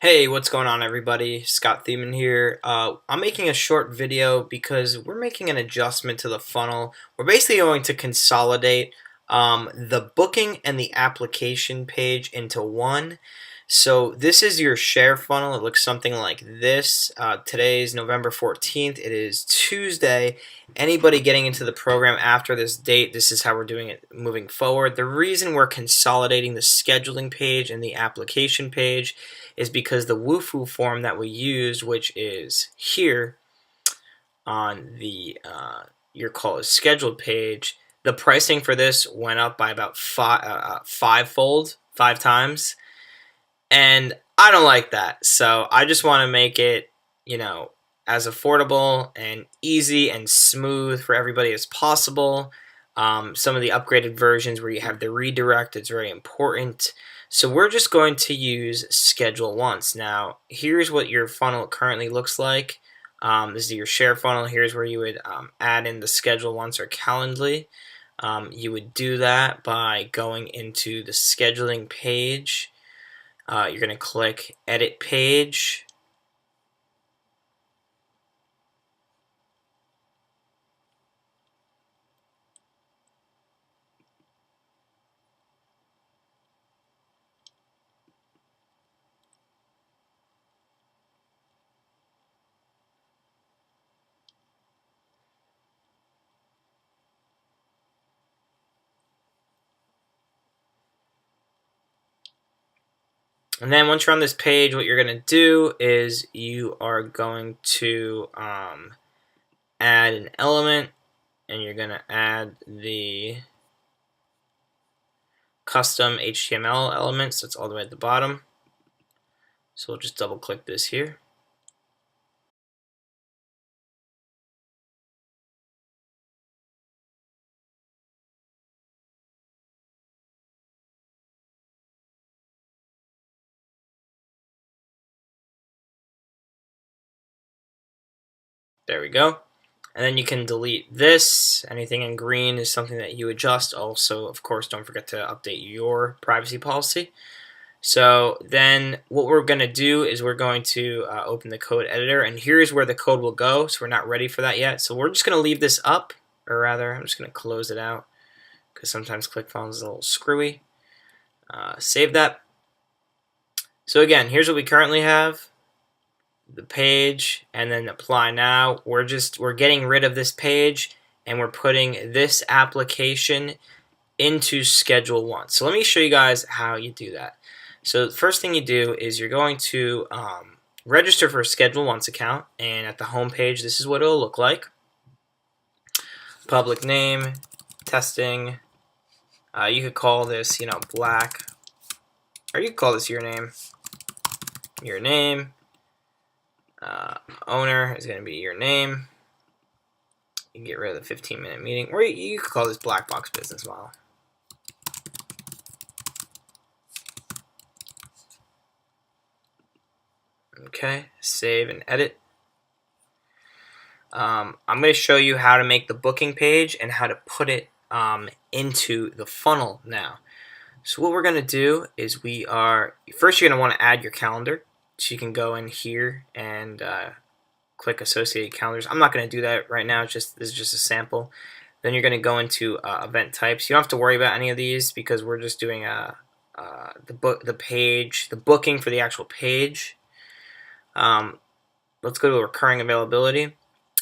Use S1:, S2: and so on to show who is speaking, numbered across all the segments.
S1: Hey, what's going on, everybody? Scott Thiemann here. I'm making a short video because we're making an adjustment to the funnel. We're basically going to consolidate the booking and the application page into one. So this is your share funnel. It looks something like this. Today is November 14th. It is Tuesday. Anybody getting into the program after this date, this is how we're doing it moving forward. The reason we're consolidating the scheduling page and the application page is because the Wufoo form that we used, which is here on the your call is scheduled page, the pricing for this went up by about fivefold, 5 times, and I don't like that. So I just want to make it, as affordable and easy and smooth for everybody as possible. Some of the upgraded versions where you have the redirect, it's very important. So we're just going to use schedule once. Now, here's what your funnel currently looks like. This is your share funnel. Here's where you would add in the schedule once or Calendly. You would do that by going into the scheduling page. You're going to click edit page. And then once you're on this page, what you're going to do is you are going to add an element, and you're going to add the custom HTML elements. That's all the way at the bottom. So we'll just double click this here. There we go. And then you can delete this. Anything in green is something that you adjust. Also, of course, don't forget to update your privacy policy. So then what we're going to do is we're going to open the code editor, and here's where the code will go. So we're not ready for that yet. So we're just going to leave this up, or rather, I'm just going to close it out because sometimes ClickFunnels is a little screwy. Save that. So again, here's what we currently have. The page, and then apply now. We're getting rid of this page, and we're putting this application into schedule once. So let me show you guys how you do that. So the first thing you do is you're going to register for a schedule once account, and at the home page, this is what it'll look like. Public name, testing. You could call this, black, or you could call this your name. Your name. Owner is going to be your name. You can get rid of the 15-minute meeting, or you could call this black box business model. Okay, save and edit. I'm going to show you how to make the booking page and how to put it into the funnel now. So what we're going to do is first you're going to want to add your calendar. So you can go in here and click associated calendars. I'm not going to do that right now. This is just a sample. Then you're going to go into event types. You don't have to worry about any of these because we're just doing the booking for the actual page. Let's go to recurring availability.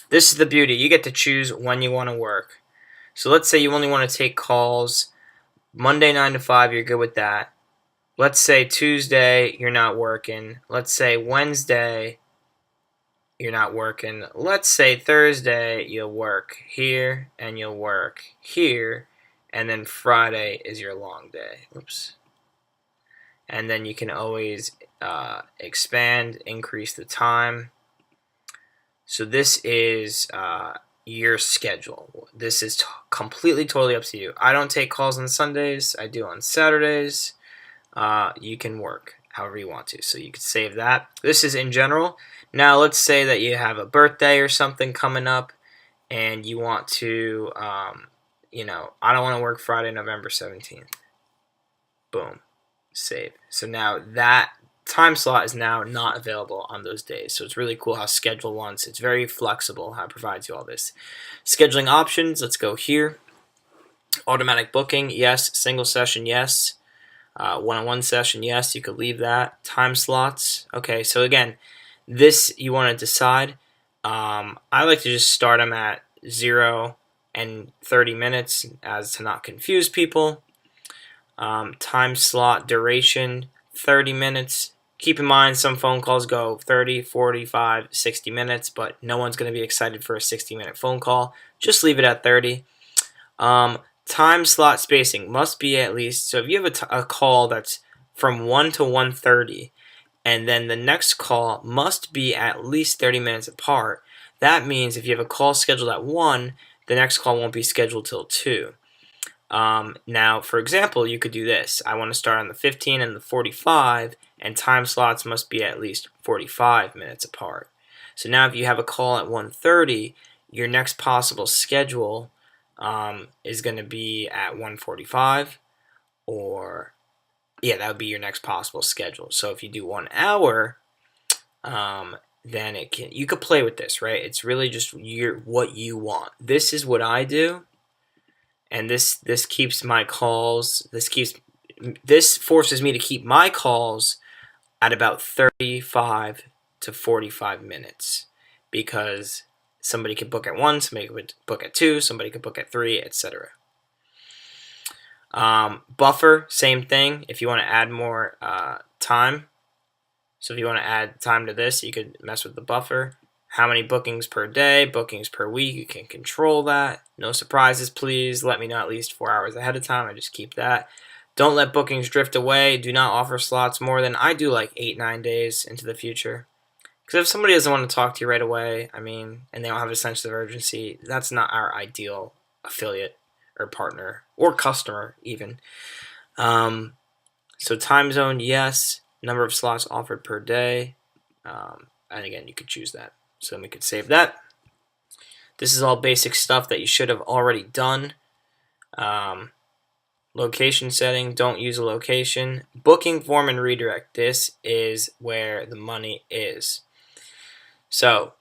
S1: This is the beauty. You get to choose when you want to work. So let's say you only want to take calls Monday 9 to 5. You're good with that. Let's say Tuesday you're not working. Let's say Wednesday you're not working. Let's say Thursday you'll work here and you'll work here, and then Friday is your long day. Oops. And then you can always expand, increase the time. So this is your schedule. This is completely, totally up to you. I don't take calls on Sundays. I do on Saturdays. You can work however you want to. So you can save that. This is in general. Now let's say that you have a birthday or something coming up and you want to, I don't want to work Friday, November 17th. Boom. Save. So now that time slot is now not available on those days. So it's really cool how Schedule Once, it's very flexible how it provides you all this. Scheduling options, let's go here. Automatic booking, yes. Single session, yes. One-on-one session, yes. You could leave that. Time slots, okay. So again, this you want to decide. I like to just start them at 0 and 30 minutes as to not confuse people. Time slot duration, 30 minutes. Keep in mind some phone calls go 30, 45, 60 minutes, but no one's going to be excited for a 60-minute phone call. Just leave it at 30. Time slot spacing must be at least, so if you have a call that's from 1 to 1:30, and then the next call must be at least 30 minutes apart, that means if you have a call scheduled at 1, the next call won't be scheduled till 2. Now, for example, you could do this. I want to start on the 15 and the 45, and time slots must be at least 45 minutes apart. So now if you have a call at 1:30, your next possible schedule is going to be at 1:45, or yeah, that would be your next possible schedule. So if you do 1 hour, then you could play with this, right? It's really just what you want. This is what I do, and this keeps my calls. This forces me to keep my calls at about 35 to 45 minutes, because somebody could book at 1, somebody could book at 2, somebody could book at 3, etc. Buffer, same thing. If you want to add more time, so if you want to add time to this, you could mess with the buffer. How many bookings per day, bookings per week, you can control that. No surprises, please. Let me know at least 4 hours ahead of time. I just keep that. Don't let bookings drift away. Do not offer slots more than, I do like 8-9 days into the future. Because if somebody doesn't want to talk to you right away, I mean, and they don't have a sense of urgency, that's not our ideal affiliate or partner or customer even. So time zone, yes. Number of slots offered per day. And again, you could choose that. So then we could save that. This is all basic stuff that you should have already done. Location setting, don't use a location. Booking form and redirect. This is where the money is. So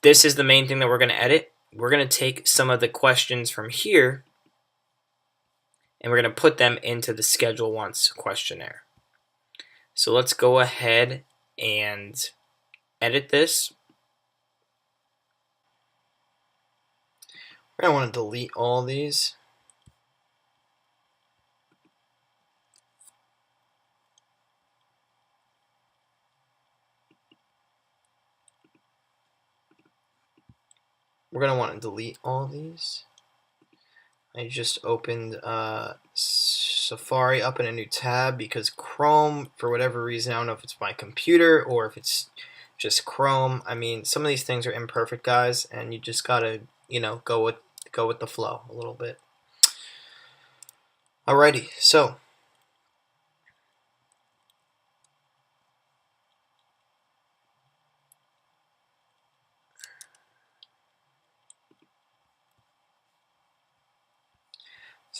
S1: this is the main thing that we're going to edit. We're going to take some of the questions from here, and we're going to put them into the Schedule Once questionnaire. So let's go ahead and edit this. We're going to want to delete all these. We're going to want to delete all these. I just opened Safari up in a new tab because Chrome, for whatever reason, I don't know if it's my computer or if it's just Chrome. I mean, some of these things are imperfect, guys, and you just gotta, go with the flow a little bit. Alrighty, so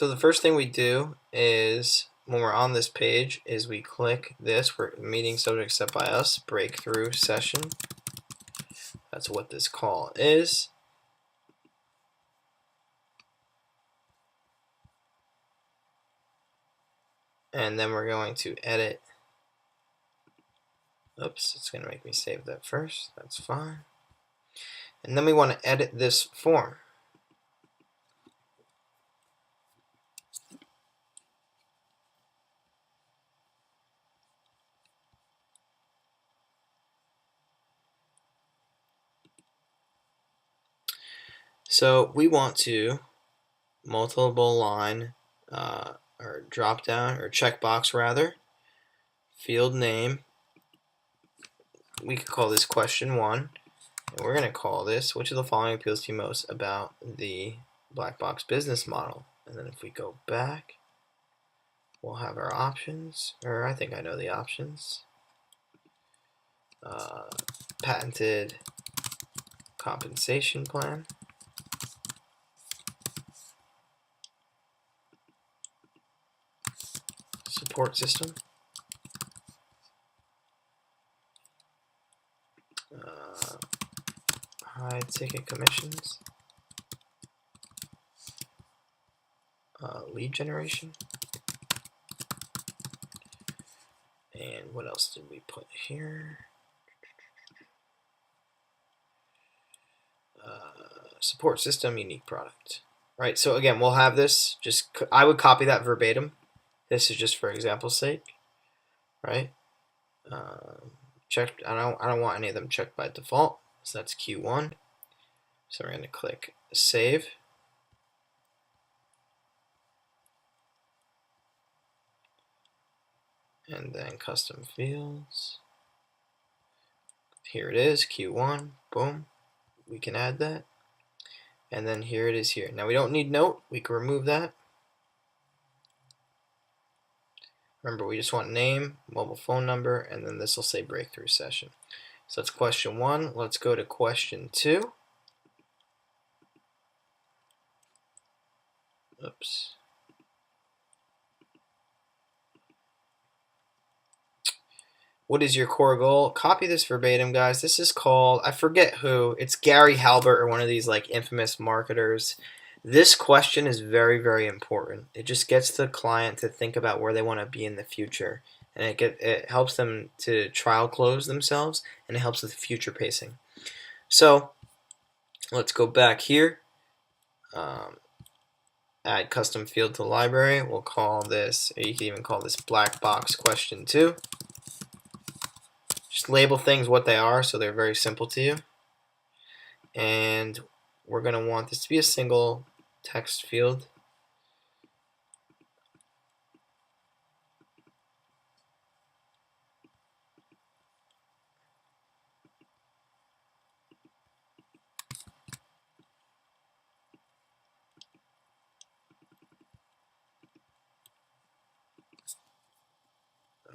S1: the first thing we do is, when we're on this page, is we click this, we're meeting subject set by us, breakthrough session. That's what this call is. And then we're going to edit. Oops, it's going to make me save that first. That's fine. And then we want to edit this form. So we want to multiple line or drop down or checkbox rather, field name. We could call this question 1, and we're going to call this, which of the following appeals to you most about the black box business model? And then if we go back, we'll have our options, or I think I know the options. Patented compensation plan, support system, high ticket commissions, lead generation, and what else did we put here? Support system, unique product. Right, so again, we'll have this, I would copy that verbatim. This is just for example's sake, right? Checked. I don't want any of them checked by default, so that's Q1. So we're going to click save. And then custom fields. Here it is, Q1, boom. We can add that. And then here it is here. Now we don't need note, we can remove that. Remember, we just want name, mobile phone number, and then this will say breakthrough session. So that's question 1. Let's go to question 2. Oops. What is your core goal? Copy this verbatim, guys. This is called, I forget who, it's Gary Halbert or one of these like infamous marketers. This question is very, very important. It just gets the client to think about where they want to be in the future. And it helps them to trial close themselves, and it helps with future pacing. So let's go back here. Add custom field to library. We'll call this, or you can even call this black box question 2. Just label things what they are so they're very simple to you. And we're going to want this to be a single text field.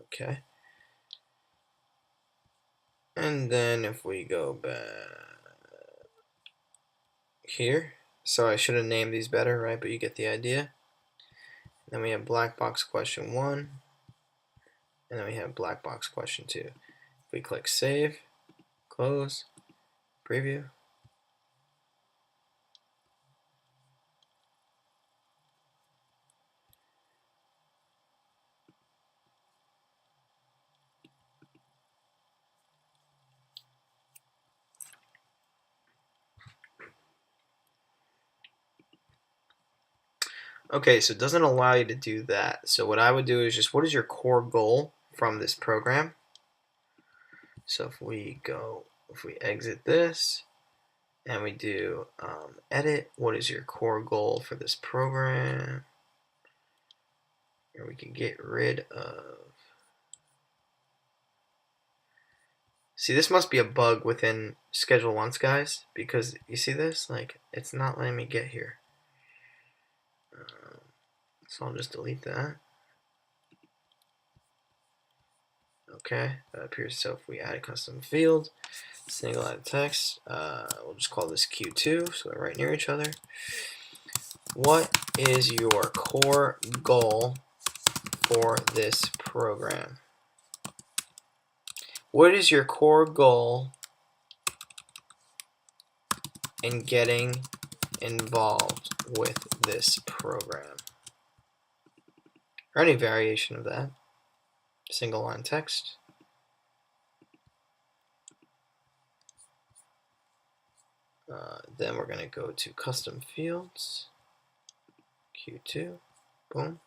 S1: Okay. And then if we go back here, so I should have named these better, right? But you get the idea. Then we have black box question 1, and then we have black box question 2. If we click save, close, preview. Okay, so it doesn't allow you to do that. So what I would do is just, what is your core goal from this program? So if we exit this and we do edit, what is your core goal for this program? Or we can get rid of, see, this must be a bug within schedule once, guys, because you see this, like, it's not letting me get here. So I'll just delete that. Okay, that appears. So if we add a custom field, single add text, we'll just call this Q2, so they're right near each other. What is your core goal for this program? What is your core goal in getting involved with this program? Or any variation of that. Single line text. Then we're going to go to custom fields. Q2. Boom.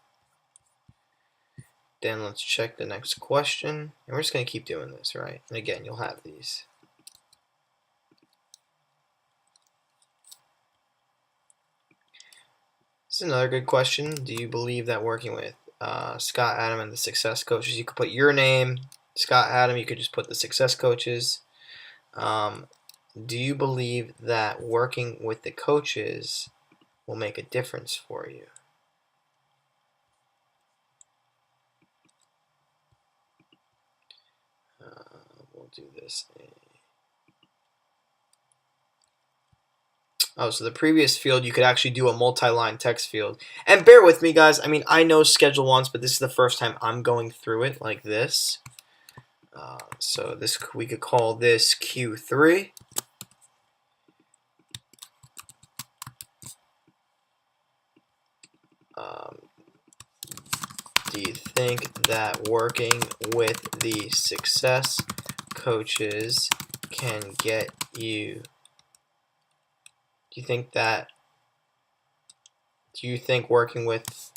S1: Then let's check the next question. And we're just going to keep doing this, right? And again, you'll have these. This is another good question. Do you believe that working with Scott Adam and the success coaches, you could put your name, Scott Adam, you could just put the success coaches. Do you believe that working with the coaches will make a difference for you? We'll do this. Oh, so the previous field, you could actually do a multi-line text field. And bear with me, guys. I mean, I know schedule once, but this is the first time I'm going through it like this. So this, we could call this Q3. Do you think that working with the success coaches can get you? Do you think working with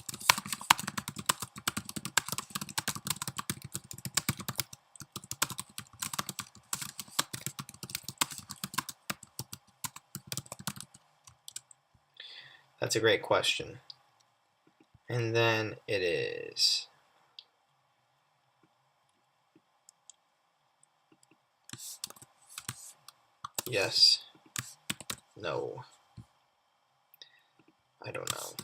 S1: That's a great question. And then it is yes, no, I don't know.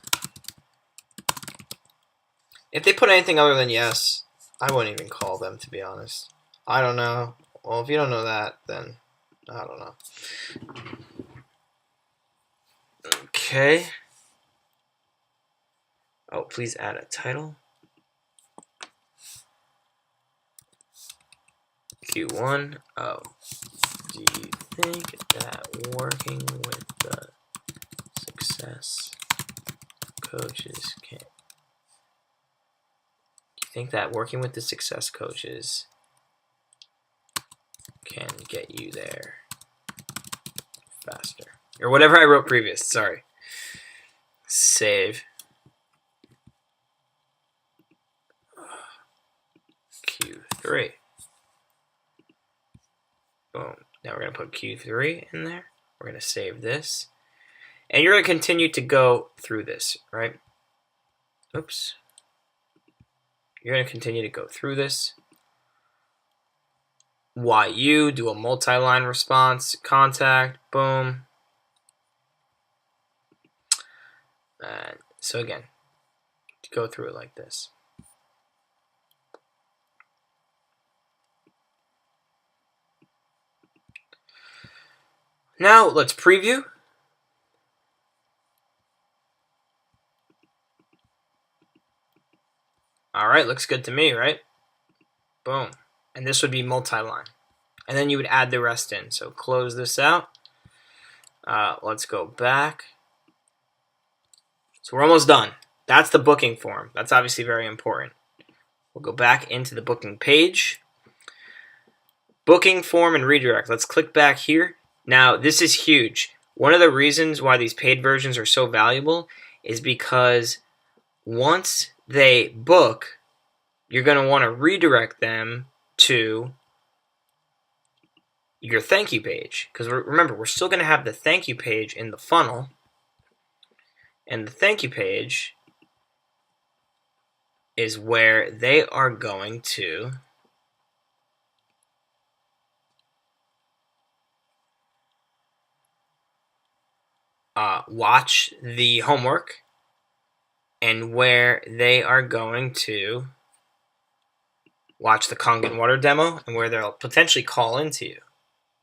S1: If they put anything other than yes, I wouldn't even call them, to be honest. I don't know. Well, if you don't know that, then I don't know. Okay. Oh, please add a title. Q1. Oh, do you think that working with the success coaches can? Do you think that working with the success coaches can get you there faster? Or whatever I wrote previous. Sorry. Save. Q3. Boom. Now we're going to put Q3 in there. We're going to save this. And you're going to continue to go through this, right? Oops. You're going to continue to go through this. YU, do a multi-line response, contact, boom. And so again, go through it like this. Now let's preview. All right, looks good to me, right? Boom. And this would be multi-line. And then you would add the rest in. So close this out. Let's go back. So we're almost done. That's the booking form. That's obviously very important. We'll go back into the booking page. Booking form and redirect. Let's click back here. Now, this is huge. One of the reasons why these paid versions are so valuable is because once they book, you're going to want to redirect them to your thank you page. Because remember, we're still going to have the thank you page in the funnel. And the thank you page is where they are going to watch the homework, and where they are going to watch the Kangen water demo, and where they'll potentially call into you.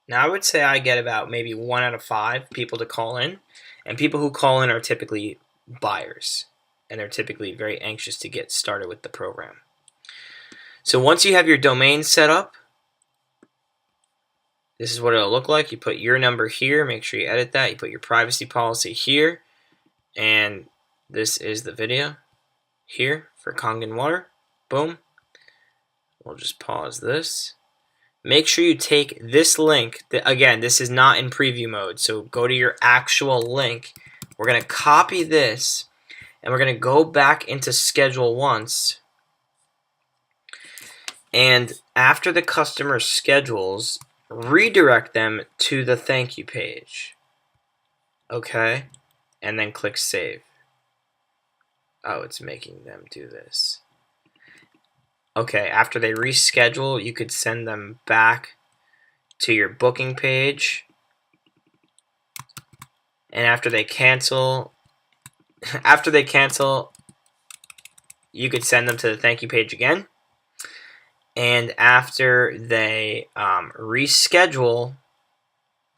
S1: Now, I would say I get about maybe 1 out of 5 people to call in, and people who call in are typically buyers, and they're typically very anxious to get started with the program. So once you have your domain set up, this is what it'll look like. You put your number here, make sure you edit that. You put your privacy policy here, and this is the video here for Kangen water. Boom. We'll just pause this. Make sure you take this link. Again, this is not in preview mode, so go to your actual link. We're going to copy this, and we're going to go back into schedule once. And after the customer schedules, redirect them to the thank you page. Okay? And then click save. Oh, it's making them do this. Okay, after they reschedule, you could send them back to your booking page. And after they cancel, you could send them to the thank you page again. And after they reschedule,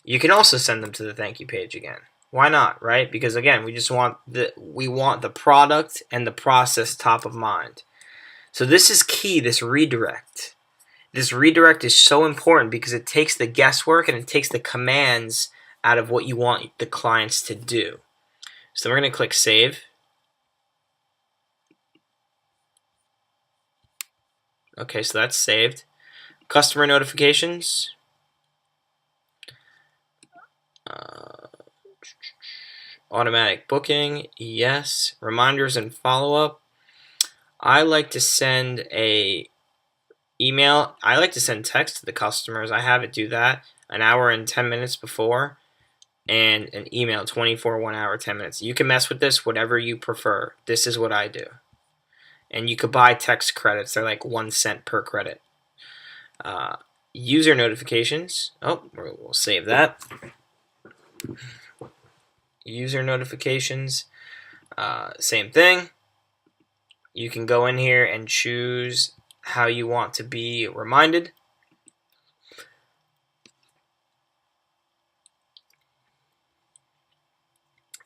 S1: you can also send them to the thank you page again. Why not, right? Because again, we want the product and the process top of mind. So this is key, this redirect. This redirect is so important because it takes the guesswork and it takes the commands out of what you want the clients to do. So we're going to click save. Okay, so that's saved. Customer notifications. Automatic booking, yes. Reminders and follow-up. I like to send a email. I like to send text to the customers. I have it do that an hour and 10 minutes before, and an email 24 1 hour 10 minutes. You can mess with this whatever you prefer. This is what I do. And you could buy text credits. They're like 1 cent per credit. User notifications. Oh, we'll save that. User notifications. Same thing. You can go in here and choose how you want to be reminded.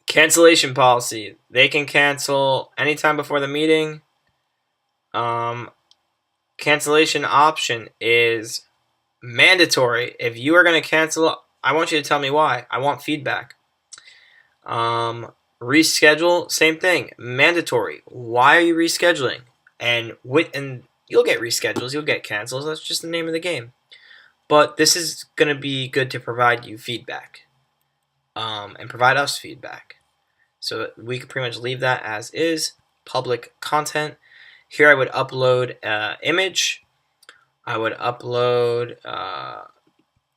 S1: Cancellation policy. They can cancel anytime before the meeting. Cancellation option is mandatory. If you are going to cancel, I want you to tell me why. I want feedback. Reschedule, same thing. Mandatory. Why are you rescheduling? And you'll get reschedules, you'll get cancels. That's just the name of the game. But this is going to be good to provide you feedback, and provide us feedback. So we could pretty much leave that as is. Public content. Here I would upload image. I would upload.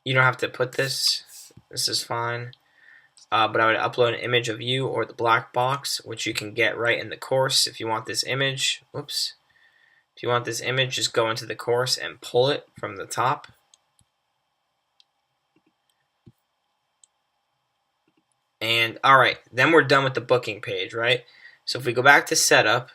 S1: You don't have to put this. This is fine. But I would upload an image of you or the black box, which you can get right in the course. If you want this image, whoops. If you want this image, just go into the course and pull it from the top. And all right, then we're done with the booking page, right? So if we go back to setup,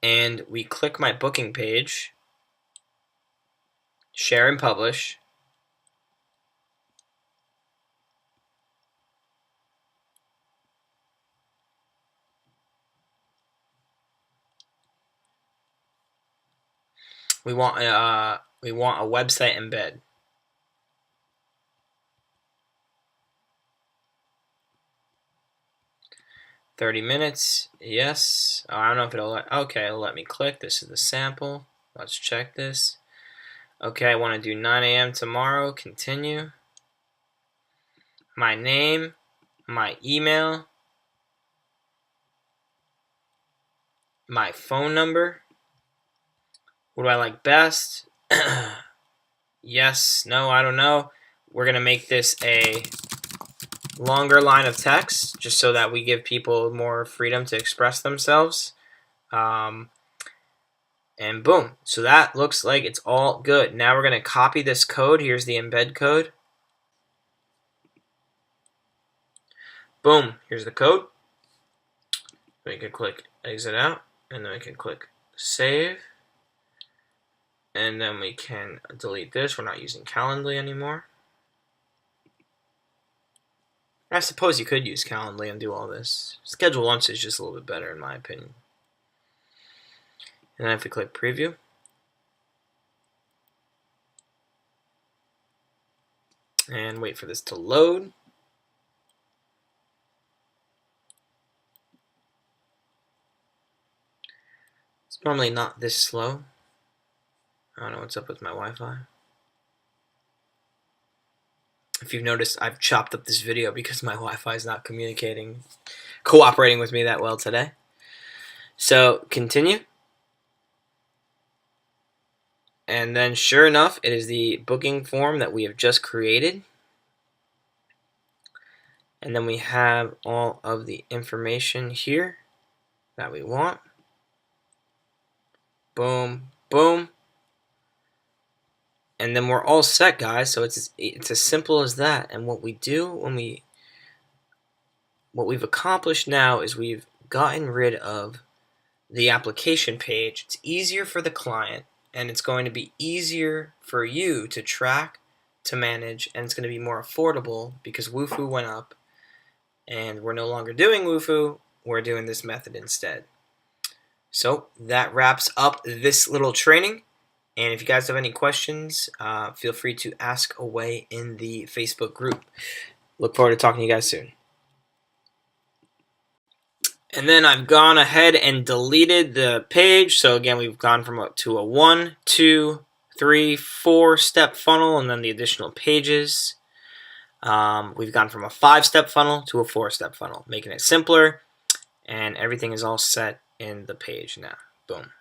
S1: and we click my booking page, share and publish. We want a website embed. $30, yes. Oh, I don't know if it'll let me click. This is the sample. Let's check this. Okay, I want to do 9 a.m. tomorrow. Continue. My name, my email, my phone number. What do I like best? Yes, no, I don't know. We're going to make this a longer line of text just so that we give people more freedom to express themselves. And boom. So that looks like it's all good. Now we're going to copy this code. Here's the embed code. Boom. Here's the code. We can click exit out, and then we can click save. And then we can delete this. We're not using Calendly anymore. I suppose you could use Calendly and do all this. Schedule once is just a little bit better in my opinion. And then if we click preview, and wait for this to load. It's normally not this slow. I don't know what's up with my Wi-Fi. If you've noticed, I've chopped up this video because my Wi-Fi is not cooperating with me that well today. So continue. And then sure enough, it is the booking form that we have just created. And then we have all of the information here that we want. Boom, boom. And then we're all set, guys. So it's as simple as that. And what we do what we've accomplished now is we've gotten rid of the application page. It's easier for the client. and it's going to be easier for you to track, to manage, and it's going to be more affordable because Wufoo went up and we're no longer doing Wufoo, we're doing this method instead. So that wraps up this little training. And if you guys have any questions, feel free to ask away in the Facebook group. Look forward to talking to you guys soon. And then I've gone ahead and deleted the page. So again, we've gone from to a 1, 2, 3, 4-step funnel, and then the additional pages. We've gone from a 5-step funnel to a 4-step funnel, making it simpler, and everything is all set in the page now. Boom.